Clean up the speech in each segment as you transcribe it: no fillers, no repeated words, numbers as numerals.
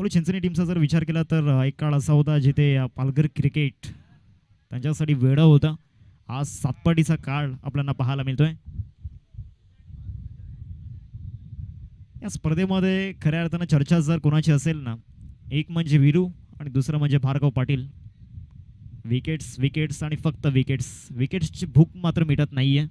Apollo Chinchani टीमचा जर विचार केला तर एक काळ असा होता जिथे पालघर क्रिकेट त्यांच्यासाठी वेडं होतं. आज सातपाटीचा काळ आपल्याला पाहायला मिळतोय. या स्पर्धेमध्ये खऱ्या अर्थानं चर्चा जर कोणाची असेल ना, एक म्हणजे वीरू आणि दुसरं म्हणजे भार्गव पाटील. विकेट्स विकेट्स आणि फक्त विकेट्स. विकेट्सची भूक मात्र मिटत नाहीये.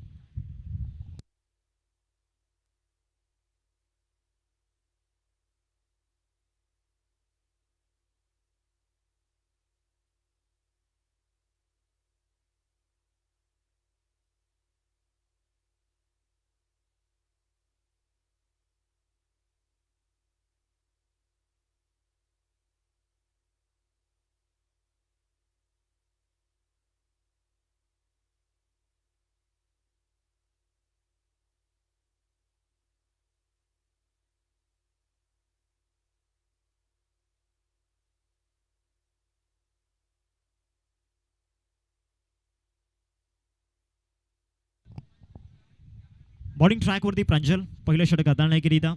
बॉलिंग ट्रॅकवरती प्रांजल पहिलं षटक हाताळण्याकरिता.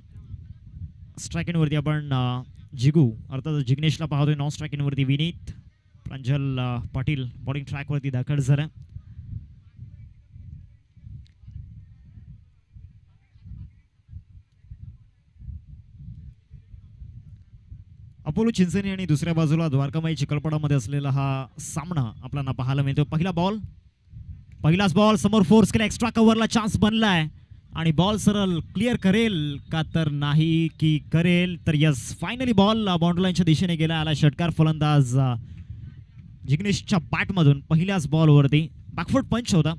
स्ट्रायकिंगवरती आपण जिगू अर्थात जिग्नेशला पाहतोय. नॉन स्ट्रायकिंगवरती विनीत. प्रांजल पाटील बॉलिंग ट्रॅकवरती दाखल झाला. अपोलो चिंचणी आणि दुसऱ्या बाजूला द्वारकामाई चिखलपडामध्ये असलेला हा सामना आपल्याला पाहायला मिळतो. पहिला बॉल, पहिलाच बॉल समोर फोर्स केला. एक्स्ट्रा कव्हरला चान्स बनलाय आणि बॉल सरळ क्लिअर करेल का तर नाही की करेल तर यस, फायनली बॉल बाउंड्री लाईनच्या दिशेने गेला. आला षटकार फलंदाज जिग्नेशच्या बॅटमधून पहिल्याच बॉलवरती. बॅकफूट पंच होता.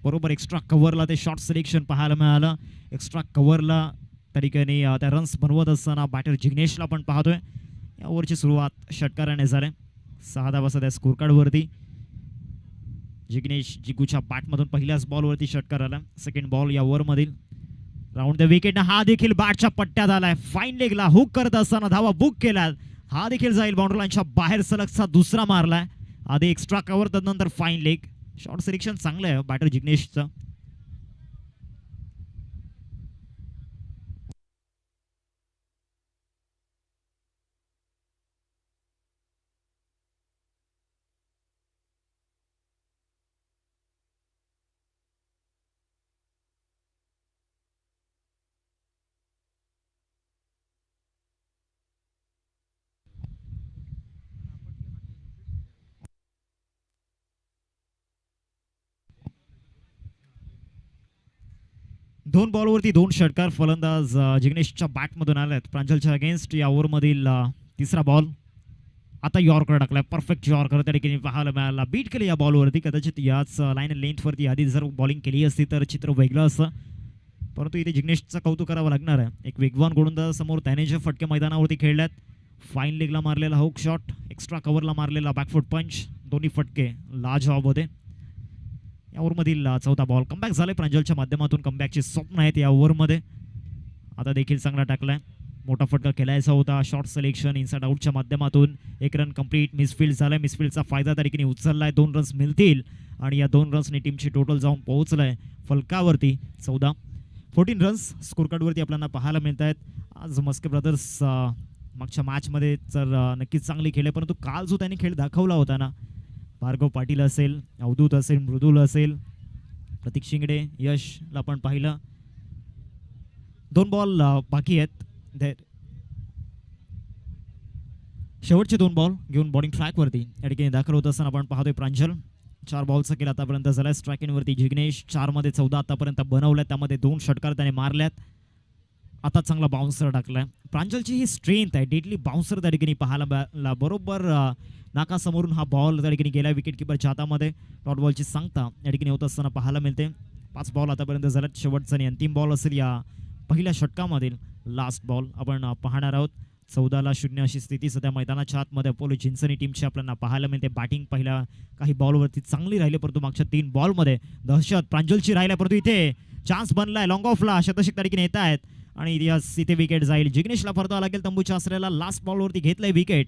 बरोबर एक्स्ट्रा कव्हरला ते शॉर्ट सिलेक्शन पाहायला मिळालं. एक्स्ट्रा कव्हरला त्या ठिकाणी त्या रन्स बनवत असताना बॅटर जिग्नेशला पण पाहतोय. या ओव्हरची सुरुवात षटकाराने झाली. 6 धावा सध्या स्कोर कार्डवरती. जिग्नेश जिगूच्या बॅटमधून पहिल्याच बॉलवरती षटकार आला. सेकंड बॉल या ओव्हरमधील. राऊंड द विकेट हा देखील बॅटच्या पट्ट्यात आलाय. फाईन लेगला हुक करत असताना धावा बुक केल्या. हा देखील जाईल बाउंड्री लाईनच्या बाहेर. सलगचा दुसरा मारलाय. आधी एक्स्ट्रा कव्हर त्यानंतर फाईन लेग. शॉर्ट सिलेक्शन चांगलं आहे बॅटर जिग्नेशचं. दोन बॉलवरती दोन षटकार फलंदाज जिग्नेशच्या बॅटमधून आलेत. प्रांजलच्या अगेन्स्ट या ओव्हरमधील तिसरा बॉल. आता यॉर्कर टाकलाय. परफेक्ट यॉर्कर त्या ठिकाणी पाहायला मिळाला. बीट केली या बॉलवरती. कदाचित याच लाईन लेंथवरती आधी जर बॉलिंग केली असती तर चित्र वेगळं असतं. परंतु इथे जिग्नेशचं कौतुक करावं लागणार आहे. एक वेगवान गोलंदाजासमोर त्याने जे फटके मैदानावरती खेळल्यात. फाईन लेगला मारलेला हुक शॉट, एक्स्ट्रा कव्हरला मारलेला बॅकफूट पंच, दोन्ही फटके लाजवाब होते. या ओव्हरमधील चौथा बॉल. कमबॅक झाले प्रांजलच्या माध्यमातून. कमबॅकचे स्वप्न आहेत या ओव्हरमध्ये. आता देखील चांगला टाकलाय. मोठा फटका खेळायचा होता. शॉर्ट सिलेक्शन इनसाइड आउटच्या माध्यमातून. एक रन कंप्लीट. मिसफील्ड झालाय. मिसफील्डचा फायदा त्या ठिकाणी उचललाय. 2 रन्स मिळतील आणि या 2 रन्सने टीमची टोटल जाऊन पोहोचलाय फलकावरती 14 रन्स स्कोर कार्डवरती आपल्याला पाहायला मिळत आहेत. आज मस्के ब्रदर्स मागच्या मॅचमध्ये तर नक्कीच चांगली खेळले. परंतु काल जो त्यांनी खेळ दाखवला होता ना, भार्गव पाटील असेल, अवधूत असेल, मृदुल असेल, प्रतीक शिंगडे, यशला पण पाहिलं. 2 बॉल बाकी आहेत. शेवटचे 2 बॉल घेऊन बॉलिंग ट्रॅकवरती या ठिकाणी दाखल होत असताना आपण पाहतोय प्रांजल. 4 बॉलचा केला आतापर्यंत झालाय. स्ट्रायकिंगवरती जिग्नेश. 4 मध्ये 14 आतापर्यंत बनवल्यात. त्यामध्ये 2 षटकार त्याने मारल्यात. आता चांगला बाउन्सर टाकलाय. प्रांजलची ही स्ट्रेंथ आहे. डेडली बाउन्सर त्या ठिकाणी पाहायला मिळाला. बरोबर नाकासमोरून हा बॉल त्या ठिकाणी गेला विकेट किपरच्या हातामध्ये. डॉट बॉलची सांगता या ठिकाणी होत असताना पाहायला मिळते. 5 बॉल आतापर्यंत झाल्यात. शेवटचा आणि अंतिम बॉल असेल या पहिल्या षटकामधील. लास्ट बॉल आपण पाहणार आहोत. 14-0 अशी स्थिती सध्या मैदानाच्या आतमध्ये अपोलो चिंचणी टीमची आपल्याला पाहायला मिळते. बॅटिंग पहिल्या काही बॉलवरती चांगली राहिली, परंतु मागच्या 3 बॉलमध्ये दहशत प्रांजलची राहिल्या. परंतु इथे चान्स बनलाय. लॉंग ऑफला शतषक त्या ठिकाणी येत आहेत आणि इथे विकेट जाईल. जिग्नेशला परतावा लागेल. तंबूच्या आसऱ्याला लास्ट बॉलवरती घेतलंय विकेट.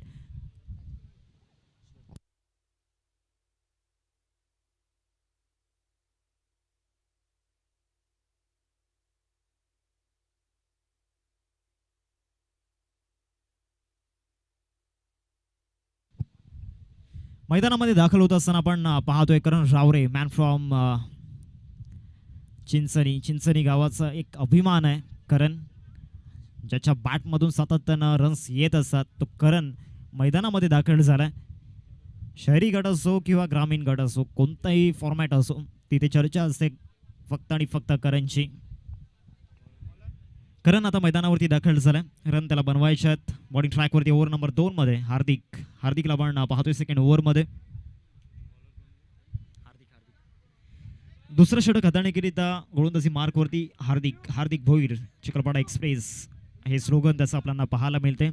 मैदानामध्ये दाखल होत असताना आपण पाहतोय करण रावरे, मॅन फ्रॉम चिंचणी गावाचा एक अभिमान आहे करण, ज्याच्या बॅटमधून सातत्यानं रन्स येत असतात. तो करण मैदानामध्ये दाखल झालाय. शहरी गट असो किंवा ग्रामीण गट असो, कोणताही फॉर्मॅट असो, तिथे चर्चा असते फक्त आणि फक्त करणची. करण आता मैदानावरती दाखल झालाय. रन त्याला बनवायचे आहेत. बॉलिंग ट्रॅकवरती ओव्हर नंबर 2 मध्ये हार्दिकला आपण पाहतोय सेकंड ओव्हरमध्ये. दुसरं षटक हाताळणीकरिता गोलंदाजी मार्कवरती हार्दिक भोईर, चिखलपाडा एक्सप्रेस हे स्लोगन त्याचं आपल्याला पाहायला मिळते.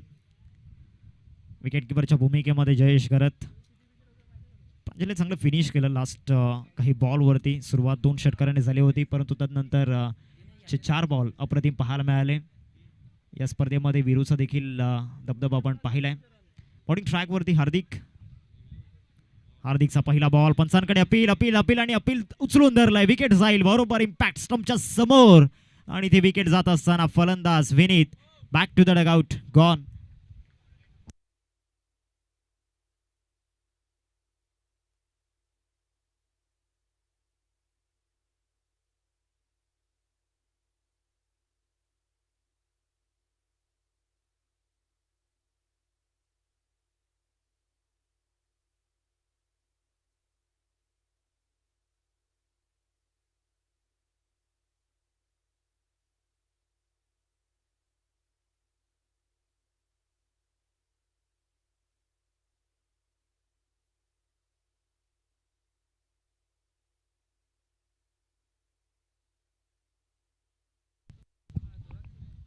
विकेट किपरच्या भूमिकेमध्ये जयेश करत. प्रांजलने चांगलं फिनिश केलं लास्ट काही बॉलवरती. सुरुवात 2 षटकारांनी झाली होती, परंतु त्यानंतर 4 बॉल अप्रतिम पाहायला मिळाले. या स्पर्धेमध्ये विरूचा देखील दबदबा आपण पाहिलाय. बॉलिंग ट्रॅकवरती हार्दिकचा पहिला बॉल, पंचांकडे अपील आणि अपील उचलून धरलाय. विकेट जाईल बरोबर इम्पॅक्ट स्टंपच्या समोर आणि ते विकेट जात असताना फलंदाज Vineet back to the dugout, gone.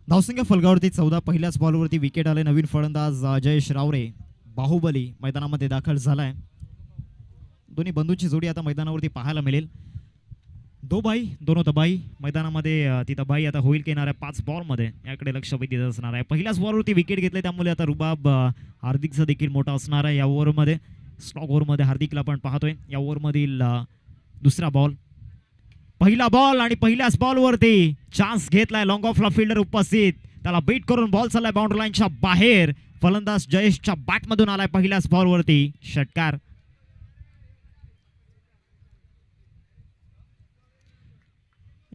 धावसंख्या फलकावरती 14, पहिल्याच बॉलवरती विकेट आले. नवीन फलंदाज जयेश रावरे, बाहुबली मैदानामध्ये दाखल झालाय. दोन्ही बंधूंची जोडी आता मैदानावरती पाहायला मिळेल. दोनो तबाई मैदानामध्ये. ती तबाई आता होईल की येणाऱ्या 5 बॉलमध्ये याकडे लक्ष दित असणार आहे. पहिल्याच बॉलवरती विकेट घेतले, त्यामुळे आता रुबाब हार्दिकचा देखील मोठा असणार आहे. या ओव्हरमध्ये स्लॉग ओव्हरमध्ये हार्दिकला आपण पाहतोय. या ओव्हरमधील दुसरा बॉल, पहिला बॉल आणि पहिल्याच बॉलवरती चान्स घेतलाय. लॉंग ऑफला फिल्डर उपस्थित, त्याला बीट करून बॉल चाललाय बाउंड्री लाईनच्या बाहेर. फलंदाज जयेशच्या बॅटमधून आलाय पहिल्याच बॉलवरती षटकार.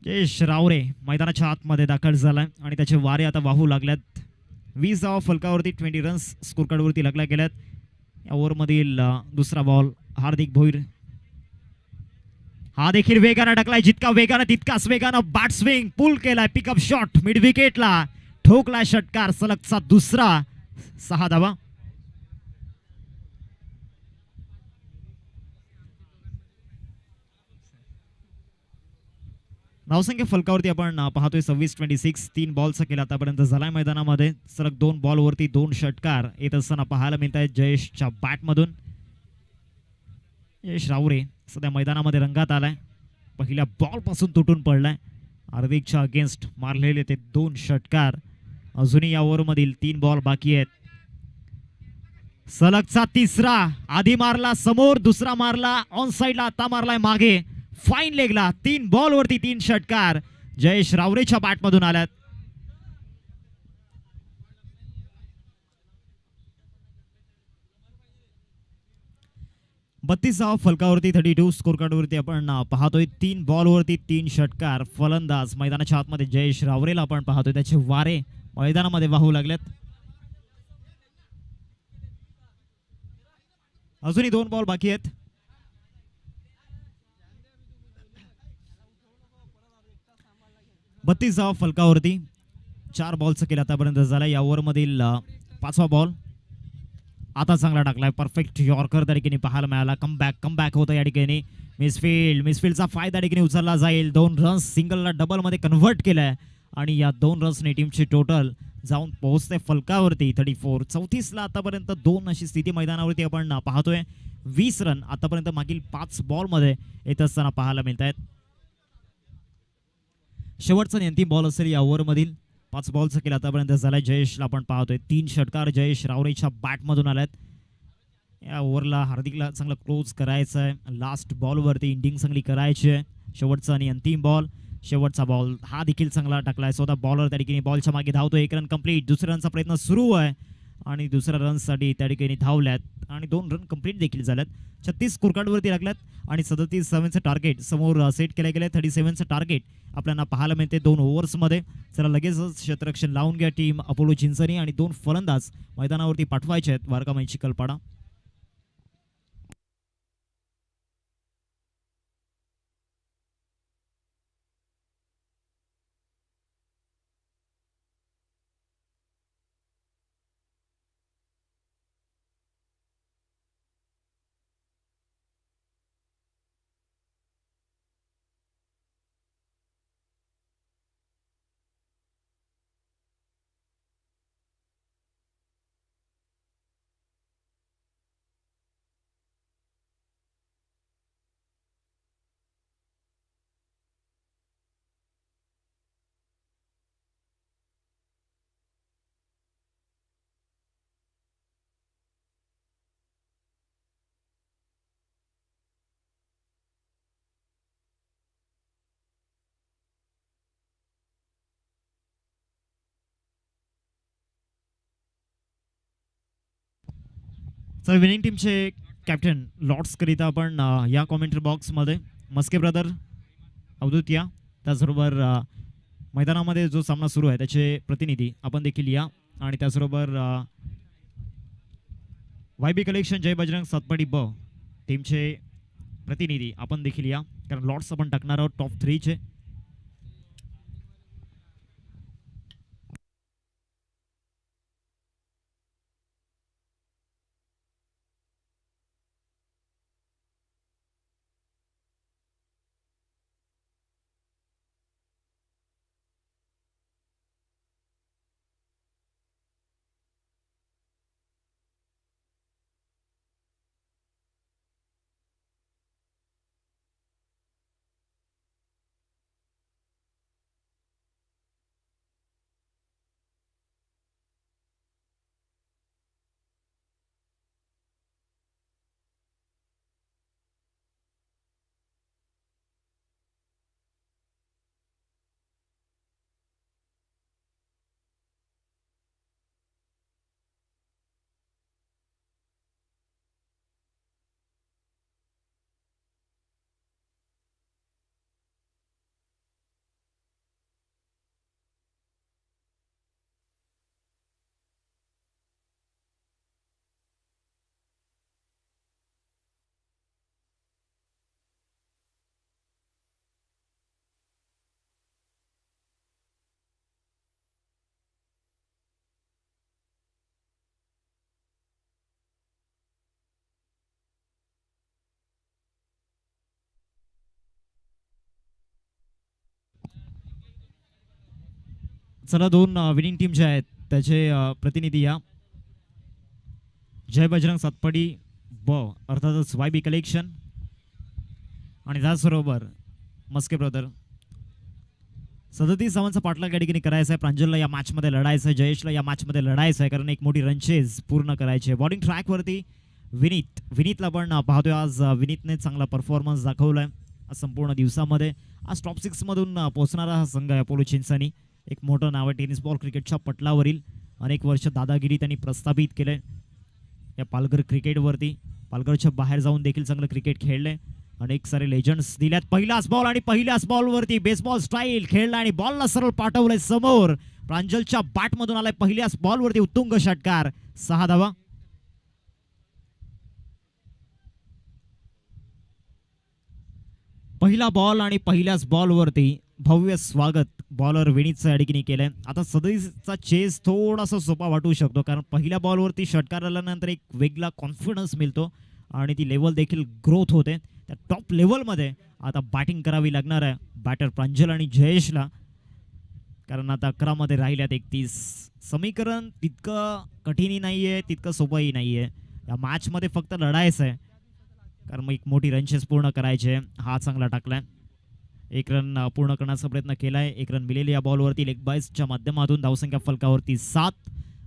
जयेश रावरे मैदानाच्या आतमध्ये दाखल झालाय आणि त्याचे वारे आता वाहू लागल्यात. 20 धावा फलकावरती, 20 रन्स स्कोर कार्डवरती लागल्या गेल्यात. या ओव्हरमधील दुसरा बॉल, हार्दिक भोईर हा देखील वेगानं टाकलाय. जितका वेगानं तितकाच वेगानं बॅट स्विंग पुल केलाय. पिकअप शॉट मिड विकेटला ठोकलाय षटकार. सलगचा दुसरा, 6 धावा. धावसंख्या फलकावरती आपण पाहतोय 26-26. 3 बॉलचा केला आतापर्यंत झालाय मैदानामध्ये. सलग 2 बॉलवरती 2 षटकार येत असताना पाहायला मिळत आहेत जयेशच्या बॅटमधून. जयेश रावरे सध्या मैदानामध्ये रंगात आलाय. पहिल्या बॉल पासून तुटून पडलाय. हार्दिकच्या अगेन्स्ट मारलेले ते 2 षटकार. अजूनही या ओव्हरमधील 3 बॉल बाकी आहेत. सलगचा तिसरा, आधी मारला समोर, दुसरा मारला ऑन साइडला, आता मारलाय मागे फाईन लेगला. 3 बॉलवरती 3 षटकार जयेश रावरेच्या बॅटमधून आल्यात. धावा फलकावरती 32 स्कोर कार्डवरती आपण पाहतोय. 3 बॉलवरती 3 षटकार. फलंदाज मैदानाच्या आतमध्ये जयेश रावरेला आपण पाहतोय. त्याचे वारे मैदानामध्ये वाहू लागलेत. अजूनही 2 बॉल बाकी आहेत. धावा फलकावरती 4 बॉलचा केला आतापर्यंत झाला. या ओव्हरमधील 5वा बॉल आता चांगला टाकलाय. परफेक्ट यॉर्कर त्या ठिकाणी पाहायला मिळाला. कमबॅक होतं या ठिकाणी. मिसफिल्डचा फायदा ठिकाणी उचलला जाईल. 2 रन्स सिंगलला डबलमध्ये कन्व्हर्ट केलाय आणि या 2 रन्सने टीमची टोटल जाऊन पोहोचते फलकावरती 34. 34ला आतापर्यंत 2 अशी स्थिती मैदानावरती आपण पाहतोय. 20 रन आतापर्यंत मागील 5 बॉलमध्ये येत असताना पाहायला मिळत आहेत. शेवटचा अंतिम बॉल असेल या ओव्हरमधील. 5 बॉलचा केला आतापर्यंत झालाय. जयेशला आपण पाहतोय. 3 षटकार जयेश रावरेच्या बॅटमधून आल्यात. या ओव्हरला हार्दिकला चांगलं क्लोज करायचं आहे. लास्ट बॉलवरती इंडिंग चांगली करायची आहे. शेवटचा आणि अंतिम बॉल. शेवटचा बॉल हा देखील चांगला टाकलाय. स्वतः बॉलर त्या ठिकाणी बॉलच्या मागे धावतोय. 1 रन कंप्लीट. दुसऱ्या रनचा प्रयत्न सुरू आहे आणि दुसऱ्या रनसाठी त्या ठिकाणी धावल्यात आणि 2 रन कंप्लीट देखील झाल्यात. 36 स्कोरकार्डवरती लागल्यात आणि 37चं टार्गेट समोर सेट केलं गेलं. 37चं टार्गेट आपल्याला पाहायला मिळते 2 ओव्हर्समध्ये. चला लगेचच क्षेत्ररक्षण लावून घ्या टीम अपोलो चिंचणी आणि 2 फलंदाज मैदानावरती पाठवायचे आहेत वारकामाई चिखलपाडा. तर विनिंग टीमचे कॅप्टन लॉर्ड्स करिता आपण या कॉमेंट्री बॉक्समध्ये मस्के ब्रदर अवधूत या, त्याचबरोबर मैदानामध्ये जो सामना सुरू आहे त्याचे प्रतिनिधी आपण देखील या आणि त्याचबरोबर वायबी कलेक्शन जय बजरंग सातपाडी ब टीमचे प्रतिनिधी आपण देखील या, कारण लॉर्ड्स आपण टाकणार आहोत टॉप 3चे. चला 2 विनिंग टीम जे आहेत त्याचे प्रतिनिधी या. जय बजरंग सातपाडी ब अर्थातच वायबी कलेक्शन आणि त्याचबरोबर मस्के ब्रदर. 37 धावांचा पाठलाग या ठिकाणी करायचा आहे. प्रांजलला या मॅचमध्ये लढायचं आहे, जयेशला या मॅचमध्ये लढायचं आहे, कारण एक मोठी रनचेज पूर्ण करायची आहे. बॉलिंग ट्रॅकवरती विनीतला पण पाहतोय आज. विनीतने चांगला परफॉर्मन्स दाखवलाय संपूर्ण दिवसामध्ये. आज टॉप 6 मधून पोहोचणारा हा संघ आहे अपोलो चिंचणी. एक मोठं नाव आहे टेनिस बॉल क्रिकेटच्या पटलावरील. अनेक वर्ष दादागिरी त्यांनी प्रस्थापित केले या पालघर क्रिकेटवरती. पालघरच्या बाहेर जाऊन देखील चांगलं क्रिकेट खेळले, अनेक सारे लेजंड्स दिल्यात. पहिलाच बॉल आणि पहिल्याच बॉलवरती बेसबॉल स्टाईल खेळला आणि बॉलला सरळ पाठवलंय समोर. प्रांजलच्या बॅटमधून आलाय पहिल्याच बॉलवरती उत्तुंग षटकार, 6 धावा. पहिला बॉल आणि पहिल्याच बॉलवरती भव्य स्वागत बॉलर विनीतचं या ठिकाणी केलंय. आता 37चा चेस थोडासा सोपा वाटू शकतो, कारण पहिल्या बॉलवरती षटकार आल्यानंतर एक वेगळा कॉन्फिडन्स मिळतो आणि ती लेवल देखील ग्रोथ होते. त्या टॉप लेवलमध्ये आता बॅटिंग करावी लागणार आहे बॅटर प्रांजल आणि जयेशला, कारण आता 11 मध्ये राहिल्यात 31. समीकरण तितकं कठीणही नाहीये, तितकं सोपंही नाहीये. या मॅचमध्ये फक्त लढायचं आहे, कारण मग एक मोठी रनचेस पूर्ण करायचे. हा चांगला टाकलाय, 1 रन पूर्ण करण्याचा प्रयत्न केलाय. 1 रन मिळेल या बॉलवरती लेग बायसच्या माध्यमातून. धावसंख्या फलकावरती 7.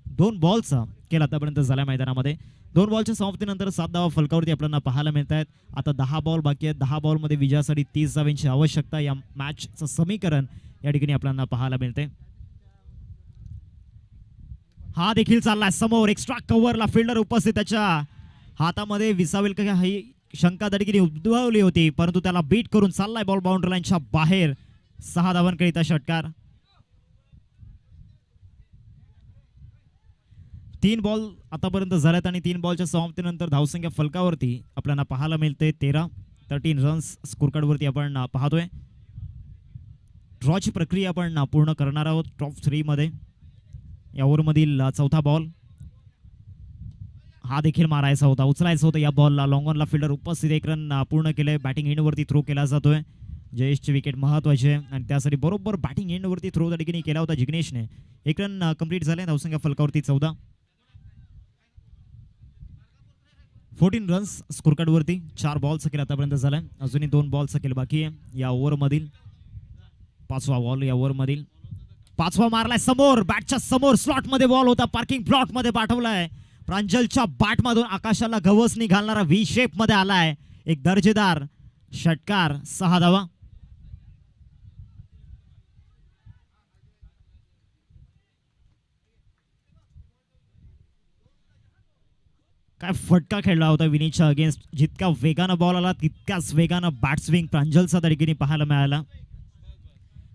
2 बॉलचा केला आतापर्यंत झाल्या मैदानामध्ये. 2 बॉलच्या समाप्तीनंतर 7 धावा फलकावरती आपल्याला पाहायला मिळत आहेत. आता 10 बॉल बाकी आहेत. 10 बॉलमध्ये विजयासाठी 30 धावांची आवश्यकता. या मॅचचं समीकरण या ठिकाणी आपल्याला पाहायला मिळते. हा देखील चाललाय समोर, एक्स्ट्रा कव्हरला फिल्डर उपस्थित त्याच्या हातामध्ये विसावेल का ही शंका दडकीने उद्भवली होती, परंतु त्याला बीट करून चाललाय बॉल बाउंड्री लाईनच्या बाहेर. 6 धावांकरिता षटकार. 3 बॉल आतापर्यंत झाल्यात आणि 3 बॉलच्या समाप्तीनंतर धावसंख्या फलकावरती आपल्याला पाहायला मिळते 13 रन्स स्कोर कार्डवरती आपण पाहतोय. ड्रॉची प्रक्रिया आपण पूर्ण करणार आहोत टॉप 3 मध्ये. या ओव्हरमधील चौथा बॉल हा देखील मारायचा होता, उचलायचा होता या बॉलला. लॉंग ऑनला फिल्डर उपस्थित, एक रन पूर्ण केले. बॅटिंग एंडवरती थ्रो केला जातोय. जयेशची विकेट महत्वाची आहे आणि त्यासाठी बरोबर बॅटिंग एंडवरती थ्रो त्या ठिकाणी केला होता जिग्नेशने. एक रन कंप्लीट झाले. धावसंख्या फलकावरती 14. 14 रन्स स्कोर कार्डवरती. 4 बॉलचा खेळ आतापर्यंत झालाय. अजूनही 2 बॉलचा खेळ बाकी आहे या ओव्हरमधील. 5वा बॉल या ओव्हरमधील. 5वा मारलाय समोर, बॅटच्या समोर स्लॉटमध्ये बॉल होता. पार्किंग प्लॉट मध्ये पाठवलाय. प्रांजलच्या बॅटमधून आकाशाला गवसणी घालणारा व्ही शेप मध्ये आलाय. एक दर्जेदार षटकार. 6 धावा. काय फटका खेळला होता विनीच्या अगेन्स्ट. जितका वेगानं बॉल आला तितक्याच वेगानं बॅट स्विंग प्रांजलचा त्या ठिकाणी पाहायला मिळाला.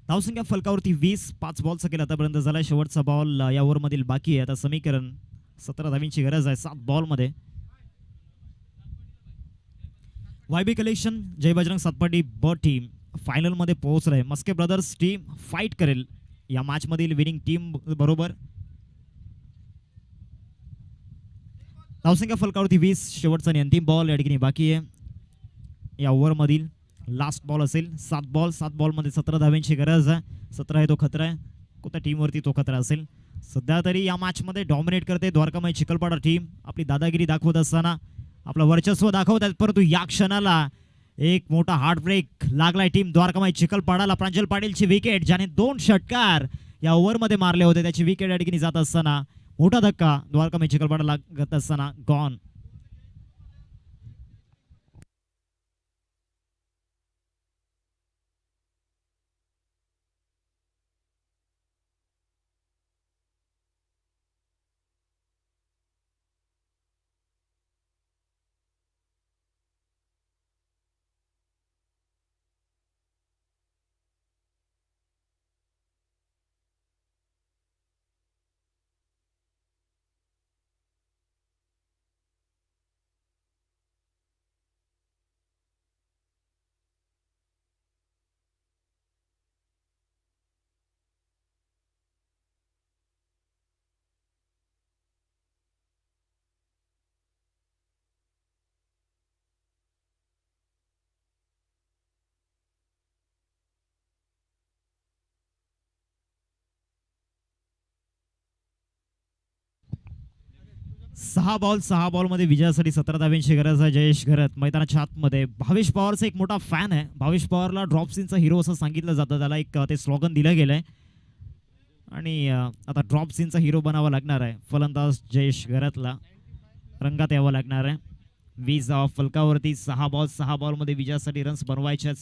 धावसंख्या फलकावरती 20. 5 बॉलचा केला आतापर्यंत झाला. शेवटचा बॉल या ओव्हरमधील बाकी आहे. आता समीकरण 17 धावींची गरज आहे 7 बॉलमध्ये. वायबी कलेक्शन जय बजरंग सातपाटी ब टीम फायनलमध्ये पोहोचलाय. मस्के ब्रदर्स टीम फाईट करेल या मॅचमधील विनिंग टीम बरोबर. धावसंख्या फलकावरती 20. शेवटचा आणि अंतिम बॉल या ठिकाणी बाकी आहे. या ओव्हरमधील लास्ट बॉल असेल. 7 बॉल. 7 बॉलमध्ये 17 धाव्यांची गरज आहे. 17 आहे तो खतरा आहे. कोणत्या टीमवरती तो खतरा असेल. सध्या तरी या मॅचमध्ये डॉमिनेट करते द्वारकामाई चिखलपाडा टीम. आपली दादागिरी दाखवत असताना आपलं वर्चस्व दाखवत आहेत, परंतु या क्षणाला एक मोठा हार्ट ब्रेक लागलाय टीम द्वारकामाई चिखलपाडाला. प्रांजल पाटीलची विकेट, ज्याने 2 षटकार या ओव्हरमध्ये मारले होते, त्याची विकेट या ठिकाणी जात असताना मोठा धक्का द्वारकामाई चिखलपाडा लागत असताना गॉन. सहा बॉलमध्ये विजयासाठी 17 धाव्यांची गरज आहे. जयेश घरत मैदानाच्या आतमध्ये. भावेश पवारचा एक मोठा फॅन आहे. भावेश पवारला ड्रॉप सीनचा हिरो असं सांगितलं जातं. त्याला एक ते स्लोगन दिलं गेलंय आणि आता ड्रॉप सीनचा हिरो बनावा लागणार आहे. फलंदाज जयेश घरतला रंगात यावं लागणार आहे. 20 फलकावरती. 6 बॉलमध्ये विजयासाठी रन्स बनवायचे आहेत.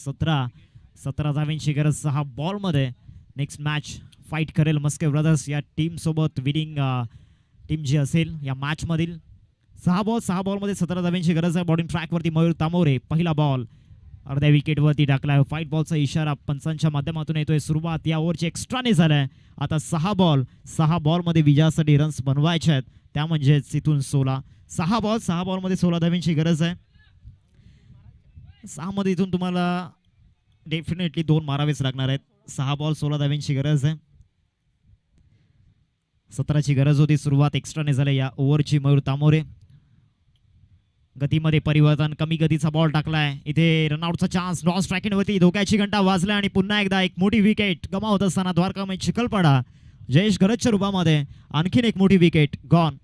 17 धाव्यांची गरज 6 बॉलमध्ये. नेक्स्ट मॅच फाईट करेल मस्के ब्रदर्स या टीम सोबत. विनिंग टीम जी असेल या मॅच मधील. 6 बॉलमध्ये 17 धाव्यांची गरज आहे. बॉलिंग ट्रॅकवरती मयूर तामोरे. पहिला बॉल अर्ध्या विकेटवरती टाकलाय. 5 बॉलचा इशारा पंचांच्या माध्यमातून येतोय. सुरुवात या ओव्हरची एक्स्ट्राने झालाय. आता 6 बॉलमध्ये विजयासाठी रन्स बनवायचे आहेत. त्या म्हणजेच इथून 16. 6 बॉलमध्ये 16 धाव्यांची गरज आहे. 6 मध्ये इथून तुम्हाला डेफिनेटली 2 मारावेच लागणार आहेत. 6 बॉल 16 धाव्यांची गरज आहे. 17ची गरज होती. सुरुवात एक्स्ट्राने झाली या ओव्हरची. मयूर तामोरे गतीमध्ये परिवर्तन. कमी गतीचा बॉल टाकलाय. इथे रनआउटचा चान्स. नॉन स्ट्रायकिंगवरती धोक्याची घंटा वाजल्या आणि पुन्हा एकदा एक मोठी विकेट गमावत असताना द्वारकामाई चिखलपाडा जयेश घरतच्या रूपामध्ये आणखीन एक मोठी विकेट गॉन.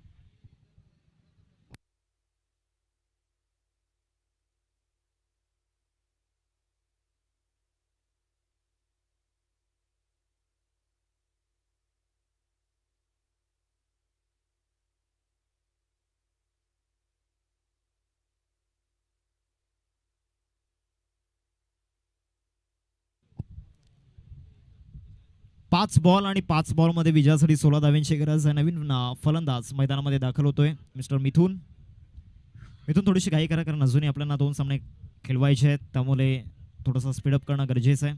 पाच बॉल आणि 5 बॉलमध्ये विजयासाठी 16 धाव्यांची गरज आहे. नवीन फलंदाज मैदानामध्ये दाखल होतोय मिस्टर मिथून. इथून थोडीशी घाई करा, कारण अजूनही आपल्याला 2 सामने खेळवायचे आहेत, त्यामुळे थोडंसं स्पीडअप करणं गरजेचं आहे.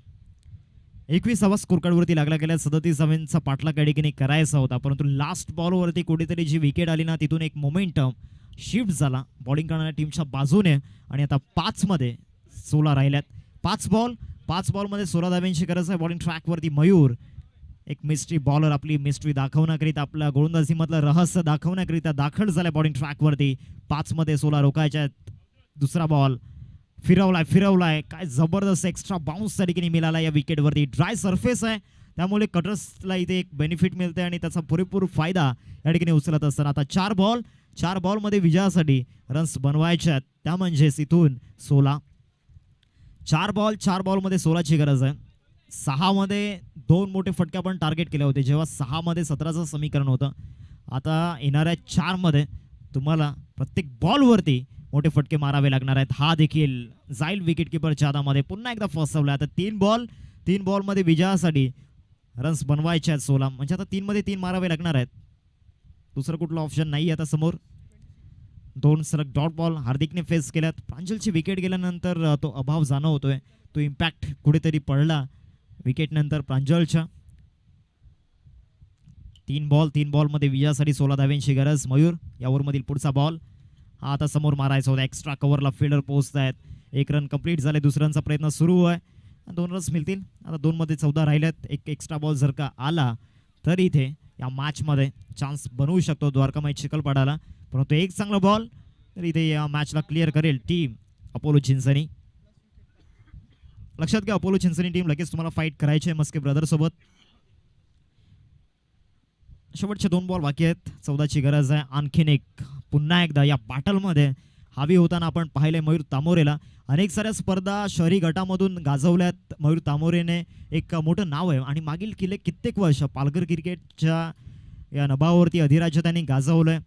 21वा स्कोर कार्डवरती लागला गेला. 37 धावांचा पाठलाग या ठिकाणी करायचा होता, परंतु लास्ट बॉलवरती कुठेतरी जी विकेट आली ना, तिथून एक मोमेंटम शिफ्ट झाला बॉलिंग करणाऱ्या टीमच्या बाजूने. आणि आता 5 मध्ये 16 राहिल्यात. 5 बॉलमध्ये 16 धावांची गरज आहे. बॉलिंग ट्रॅकवरती मयूर, एक मिस्ट्री बॉलर, आपली मिस्ट्री दाखवण्याकरिता, आपल्या गोलंदाजीमधलं रहस्य दाखवण्याकरिता दाखल झालाय बॉलिंग ट्रॅकवरती. 5 मध्ये 16 रोखायच्या आहेत. दुसरा बॉल फिरवलाय, काय जबरदस्त एक्स्ट्रा बाउन्स त्या ठिकाणी मिळाला या विकेटवरती. ड्राय सरफेस आहे, त्यामुळे कटर्सला इथे एक बेनिफिट मिळते आणि त्याचा पुरेपूर फायदा या ठिकाणी उचलत असताना आता 4 बॉलमध्ये विजयासाठी रन्स बनवायचे आहेत. त्या म्हणजेच इथून 16. 4 बॉलमध्ये 16ची गरज आहे. 6 मध्ये 2 मोठे फटके आपण टार्गेट केले होते, जेव्हा 6 मध्ये 17चं समीकरण होतं. आता येणाऱ्या 4 मध्ये तुम्हाला प्रत्येक बॉलवरती मोठे फटके मारावे लागणार आहेत. हा देखील जाईल विकेट किपरच्या हातामध्ये. पुन्हा एकदा फसवला. आता 3 बॉलमध्ये विजयासाठी रन्स बनवायचे आहेत 16. म्हणजे आता 3 मध्ये 3 मारावे लागणार आहेत. दुसरं कुठलं ऑप्शन नाही आता समोर. 2 सलग डॉट बॉल हार्दिकने फेस केल्यात. प्रांजलची विकेट गेल्यानंतर तो अभाव जाणवतोय, तो इम्पॅक्ट कुठेतरी पडला विकेट नंतर प्रांजलच्या. 3 बॉलमध्ये विजयासाठी 16 धाव्यांची गरज. मयूर या ओव्हरमधील पुढचा बॉल हा आता समोर मारायचा होता. एक्स्ट्रा कव्हरला फिल्डर पोहोचत आहेत. 1 रन कंप्लीट झाले. दुसऱ्या रनचा प्रयत्न सुरू आहे. 2 रन्स मिळतील. आता 2 मध्ये 14 राहिल्यात. एक एक्स्ट्रा बॉल जर का आला तर इथे या मॅचमध्ये चान्स बनवू शकतो द्वारकामाई चिखलपाडाला. परंतु एक चांगला बॉल तर इथे या मॅचला क्लिअर करेल टीम अपोलो चिंचणी. लक्षात घ्या, अपोलो चिंचणी टीम लगेच तुम्हाला फाईट करायची आहे मस्के ब्रदर सोबत. शेवटचे 2 बॉल बाकी आहेत. 14ची गरज आहे. आणखीन एक पुन्हा एकदा या बॅटलमध्ये हवी होताना आपण पाहिले मयूर तामोरेला. अनेक साऱ्या स्पर्धा शहरी गटामधून गाजवल्यात मयूर तामोरेने. एक मोठं नाव आहे आणि मागील कित्येक वर्ष पालघर क्रिकेटच्या या नभावरती अधिराज्य त्यांनी गाजवलंय.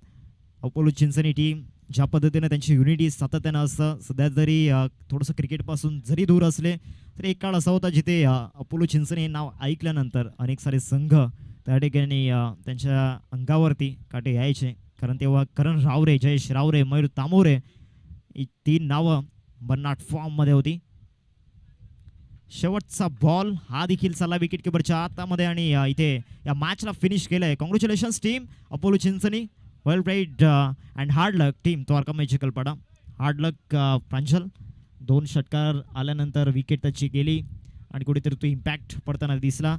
अपोलो चिंचणी टीम ज्या पद्धतीने त्यांची युनिटी सातत्यानं असतं, सध्या जरी थोडंसं क्रिकेटपासून जरी दूर असले तरी एक काळ असा होता जिथे अपोलो चिंचणी हे नाव ऐकल्यानंतर अनेक सारे संघ त्या ठिकाणी त्यांच्या अंगावरती काटे यायचे. कारण तेव्हा करण रावरे, जयेश रावरे, मयूर तामोरे ही 3 नावं बन्नाट फॉर्ममध्ये होती. शेवटचा बॉल हा देखील चालला विकेट किपरच्या हातामध्ये आणि इथे या मॅचला फिनिश केलंय. Congratulations team Apollo Chinchani. Well played and hard luck team Dwarkamai Chikhalpada. Hard luck Pranjal. 2 षटकार आल्यानंतर विकेट त्याची गेली आणि कुठेतरी तो इम्पॅक्ट पडताना दिसला.